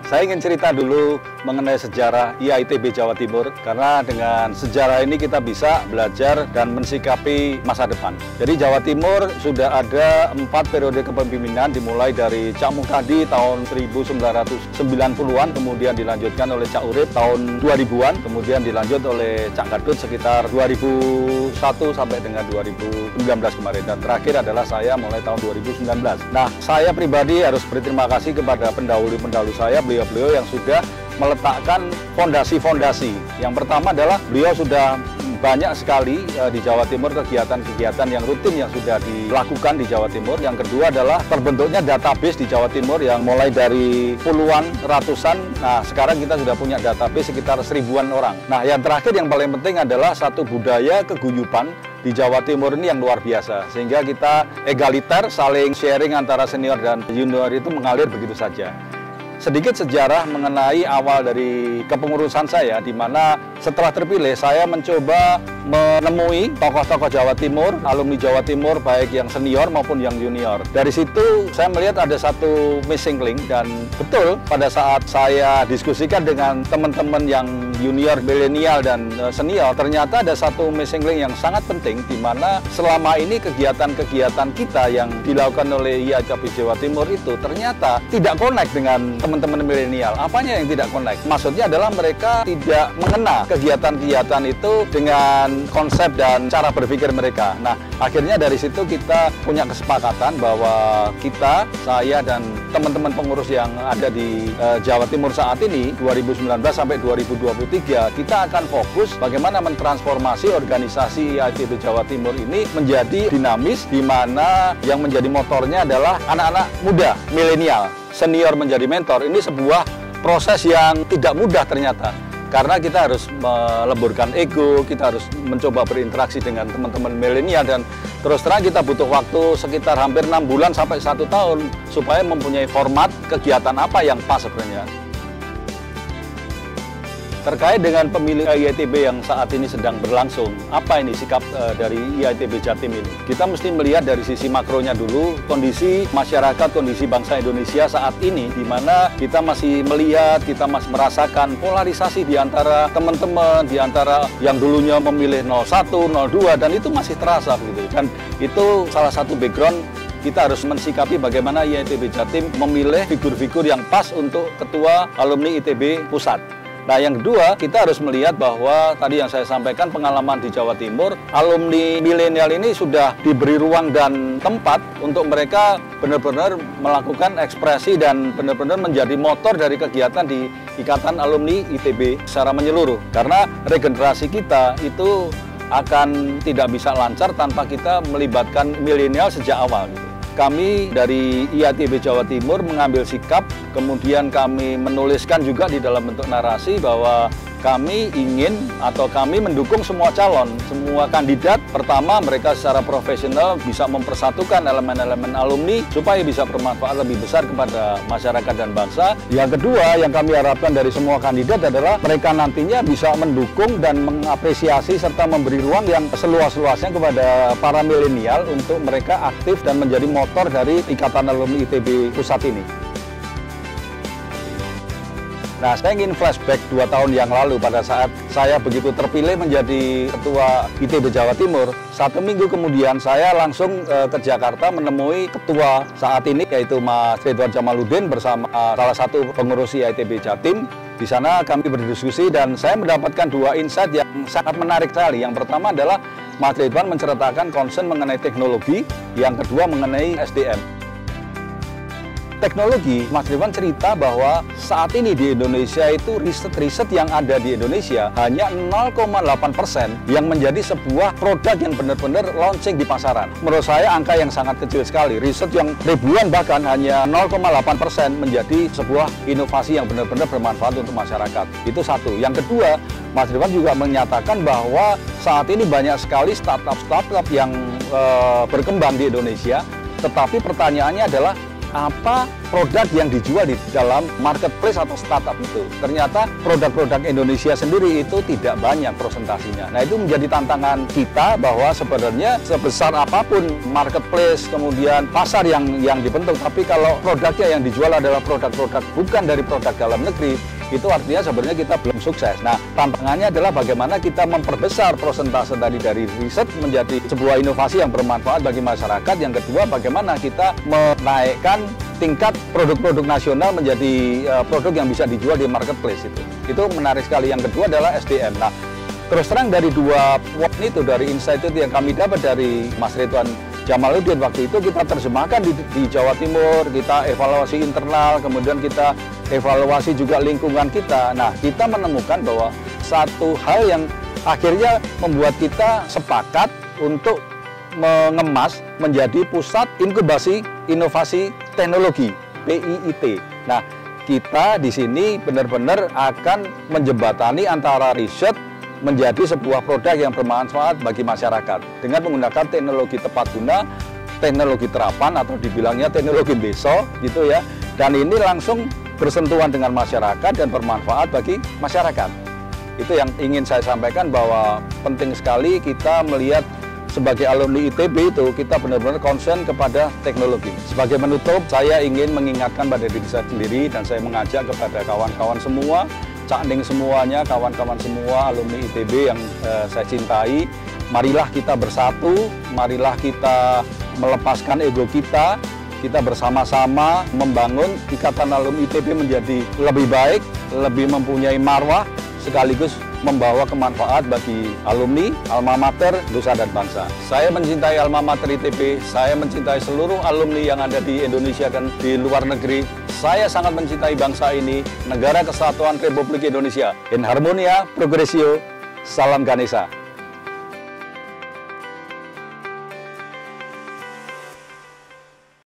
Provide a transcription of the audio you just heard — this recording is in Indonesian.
Saya ingin cerita dulu mengenai sejarah IAITB Jawa Timur, karena dengan sejarah ini kita bisa belajar dan mensikapi masa depan. Jadi Jawa Timur sudah ada 4 periode kepemimpinan, dimulai dari Cak Mukadi tahun 1990-an, kemudian dilanjutkan oleh Cak Urip tahun 2000-an, kemudian dilanjut oleh Cak Gadut sekitar 2001 sampai dengan 2019 kemarin, dan terakhir adalah saya mulai tahun 2019. Nah, saya pribadi harus berterima kasih kepada pendahulu-pendahulu saya, beliau-beliau yang sudah meletakkan fondasi-fondasi. Yang pertama adalah beliau sudah banyak sekali di Jawa Timur kegiatan-kegiatan yang rutin yang sudah dilakukan di Jawa Timur. Yang kedua adalah terbentuknya database di Jawa Timur yang mulai dari puluhan, ratusan. Nah, sekarang kita sudah punya database sekitar 1000-an orang. Nah, yang terakhir yang paling penting adalah satu budaya keguyuban di Jawa Timur ini yang luar biasa, sehingga kita egaliter, saling sharing antara senior dan junior itu mengalir begitu saja. Sedikit sejarah mengenai awal dari kepengurusan saya, di mana setelah terpilih saya mencoba menemui tokoh-tokoh Jawa Timur, alumni Jawa Timur, baik yang senior maupun yang junior. Dari situ saya melihat ada satu missing link, dan betul pada saat saya diskusikan dengan teman-teman yang junior, milenial, dan senior, ternyata ada satu missing link yang sangat penting, di mana selama ini kegiatan-kegiatan kita yang dilakukan oleh IAITB Jawa Timur itu ternyata tidak connect dengan teman-teman milenial. Apanya yang tidak connect? Maksudnya adalah mereka tidak mengena kegiatan-kegiatan itu dengan konsep dan cara berpikir mereka. Nah, akhirnya dari situ kita punya kesepakatan bahwa kita, saya dan teman-teman pengurus yang ada di Jawa Timur saat ini, 2019 sampai 2023, kita akan fokus bagaimana mentransformasi organisasi IAITB Jawa Timur ini menjadi dinamis, di mana yang menjadi motornya adalah anak-anak muda, milenial. Senior menjadi mentor, ini sebuah proses yang tidak mudah ternyata, karena kita harus meleburkan ego, kita harus mencoba berinteraksi dengan teman-teman milenial, dan terus terang kita butuh waktu sekitar hampir 6 bulan sampai 1 tahun supaya mempunyai format kegiatan apa yang pas sebenarnya. Terkait dengan pemilih IAITB yang saat ini sedang berlangsung, apa ini sikap dari IAITB Jatim ini? Kita mesti melihat dari sisi makronya dulu, kondisi masyarakat, kondisi bangsa Indonesia saat ini, di mana kita masih melihat, kita masih merasakan polarisasi di antara teman-teman, di antara yang dulunya memilih 01, 02, dan itu masih terasa begitu. Dan itu salah satu background kita harus mensikapi bagaimana IAITB Jatim memilih figur-figur yang pas untuk ketua alumni ITB Pusat. Nah, yang kedua, kita harus melihat bahwa tadi yang saya sampaikan, pengalaman di Jawa Timur, alumni milenial ini sudah diberi ruang dan tempat untuk mereka benar-benar melakukan ekspresi dan benar-benar menjadi motor dari kegiatan di Ikatan Alumni ITB secara menyeluruh. Karena regenerasi kita itu akan tidak bisa lancar tanpa kita melibatkan milenial sejak awal. Kami dari IAITB Jawa Timur mengambil sikap, kemudian kami menuliskan juga di dalam bentuk narasi bahwa kami ingin atau kami mendukung semua calon, semua kandidat. Pertama, mereka secara profesional bisa mempersatukan elemen-elemen alumni supaya bisa bermanfaat lebih besar kepada masyarakat dan bangsa. Yang kedua, yang kami harapkan dari semua kandidat adalah mereka nantinya bisa mendukung dan mengapresiasi serta memberi ruang yang seluas-luasnya kepada para milenial untuk mereka aktif dan menjadi motor dari Ikatan Alumni ITB Pusat ini. Nah, saya ingin flashback 2 tahun yang lalu pada saat saya begitu terpilih menjadi Ketua ITB Jawa Timur. 1 minggu kemudian saya langsung ke Jakarta menemui ketua saat ini, yaitu Mas Ridwan Jamaluddin bersama salah satu pengurus IAITB Jatim. Di sana kami berdiskusi dan saya mendapatkan 2 insight yang sangat menarik sekali. Yang pertama adalah Mas Ridwan menceritakan concern mengenai teknologi, yang kedua mengenai SDM. Teknologi, Mas Ridwan cerita bahwa saat ini di Indonesia itu riset-riset yang ada di Indonesia hanya 0,8% yang menjadi sebuah produk yang benar-benar launching di pasaran. Menurut saya angka yang sangat kecil sekali. Riset yang ribuan bahkan hanya 0,8% menjadi sebuah inovasi yang benar-benar bermanfaat untuk masyarakat. Itu satu. Yang kedua, Mas Ridwan juga menyatakan bahwa saat ini banyak sekali startup-startup yang berkembang di Indonesia, tetapi pertanyaannya adalah apa produk yang dijual di dalam marketplace atau startup itu. Ternyata produk-produk Indonesia sendiri itu tidak banyak presentasinya. Nah, itu menjadi tantangan kita bahwa sebenarnya sebesar apapun marketplace, kemudian pasar yang dibentuk, tapi kalau produknya yang dijual adalah produk-produk bukan dari produk dalam negeri, itu artinya sebenarnya kita belum sukses. Nah, tantangannya adalah bagaimana kita memperbesar persentase tadi dari riset menjadi sebuah inovasi yang bermanfaat bagi masyarakat. Yang kedua, bagaimana kita menaikkan tingkat produk-produk nasional menjadi produk yang bisa dijual di marketplace itu. Itu menarik sekali. Yang kedua adalah SDM. Nah, terus terang dari dua poin itu, dari insight itu yang kami dapat dari Mas Ridwan Jamaluddin waktu itu, kita terjemahkan di Jawa Timur, kita evaluasi internal, kemudian kita evaluasi juga lingkungan kita. Nah, kita menemukan bahwa satu hal yang akhirnya membuat kita sepakat untuk mengemas menjadi Pusat Inkubasi Inovasi Teknologi, PIIT. Nah, kita di sini benar-benar akan menjembatani antara riset menjadi sebuah produk yang bermanfaat bagi masyarakat dengan menggunakan teknologi tepat guna, teknologi terapan atau dibilangnya teknologi desa gitu ya. Dan ini langsung bersentuhan dengan masyarakat dan bermanfaat bagi masyarakat. Itu yang ingin saya sampaikan, bahwa penting sekali kita melihat sebagai alumni ITB itu kita benar-benar concern kepada teknologi. Sebagai menutup, saya ingin mengingatkan pada diri saya sendiri dan saya mengajak kepada kawan-kawan semua, cakning semuanya, kawan-kawan semua alumni ITB yang saya cintai, marilah kita bersatu, marilah kita melepaskan ego kita bersama-sama membangun Ikatan Alumni ITB menjadi lebih baik, lebih mempunyai marwah, sekaligus membawa kemanfaat bagi alumni, alma mater, nusa dan bangsa. Saya mencintai alma mater ITB, saya mencintai seluruh alumni yang ada di Indonesia dan di luar negeri. Saya sangat mencintai bangsa ini, Negara Kesatuan Republik Indonesia. In Harmonia Progressio, Salam Ganesha.